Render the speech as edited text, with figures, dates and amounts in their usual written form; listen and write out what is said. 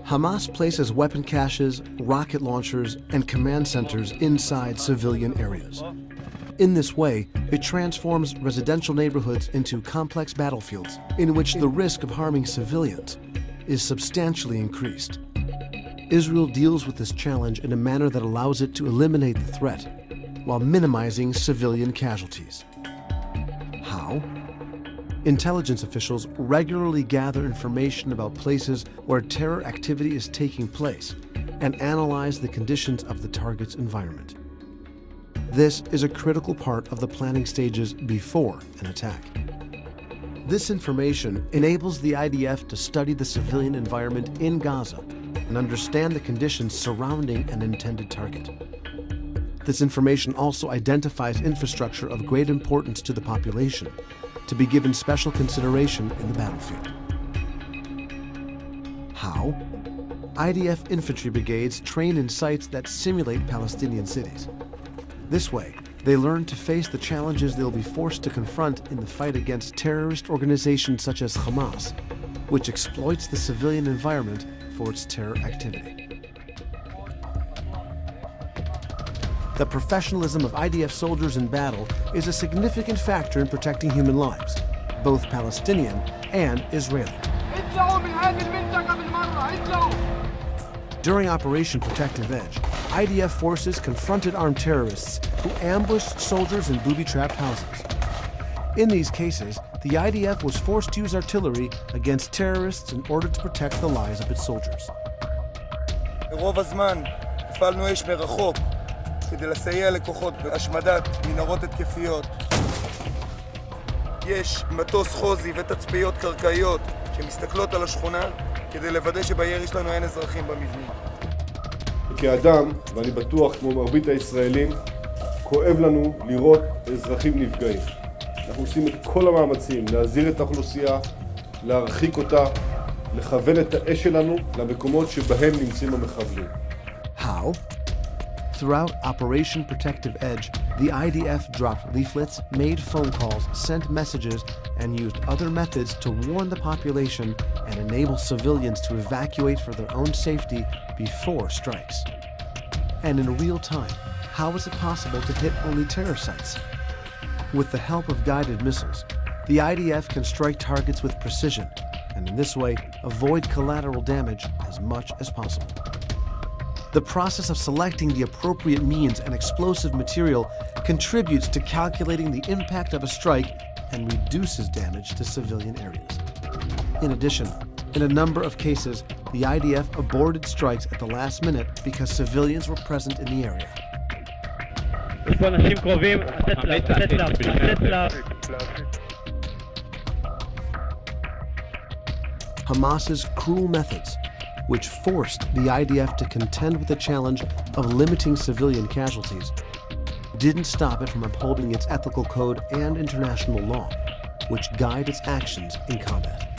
Hamas places weapon caches, rocket launchers, and command centers inside civilian areas. In this way, it transforms residential neighborhoods into complex battlefields in which the risk of harming civilians is substantially increased. Israel deals with this challenge in a manner that allows it to eliminate the threat while minimizing civilian casualties. How? Intelligence officials regularly gather information about places where terror activity is taking place and analyze the conditions of the target's environment. This is a critical part of the planning stages before an attack. This information enables the IDF to study the civilian environment in Gaza and understand the conditions surrounding an intended target. This information also identifies infrastructure of great importance to the population to be given special consideration in the battlefield. How? IDF infantry brigades train in sites that simulate Palestinian cities. This way, they learn to face the challenges they'll be forced to confront in the fight against terrorist organizations such as Hamas, which exploits the civilian environment for its terror activity. The professionalism of IDF soldiers in battle is a significant factor in protecting human lives, both Palestinian and Israeli. During Operation Protective Edge, IDF forces confronted armed terrorists who ambushed soldiers in booby-trapped houses. In these cases, the IDF was forced to use artillery against terrorists in order to protect the lives of its soldiers. ברוב הזמן הפעלנו אש מרחוק כדי לסייע לכוחות בהשמדת מנהרות התקפיות. יש מטוס חוזי ותצפיות קרקעיות שמסתכלות על השכונה כדי לוודא שבירי שלנו אין אזרחים במבנים. כאדם, ואני בטוח כמו מרבית הישראלים, כואב לנו לראות אזרחים נפגעים. אנחנו עושים את כל המאמצים להזהיר את האוכלוסייה, להרחיק אותה, לכוון את האש שלנו למקומות שבהם נמצאים המחבלים. How? Throughout Operation Protective Edge, the IDF dropped leaflets, made phone calls, sent messages, and used other methods to warn the population and enable civilians to evacuate for their own safety before strikes. And in real time, how is it possible to hit only terror sites? With the help of guided missiles, the IDF can strike targets with precision, and in this way, avoid collateral damage as much as possible. The process of selecting the appropriate means and explosive material contributes to calculating the impact of a strike and reduces damage to civilian areas. In addition, in a number of cases, the IDF aborted strikes at the last minute because civilians were present in the area. Hamas's cruel methods, which forced the IDF to contend with the challenge of limiting civilian casualties, didn't stop it from upholding its ethical code and international law, which guide its actions in combat.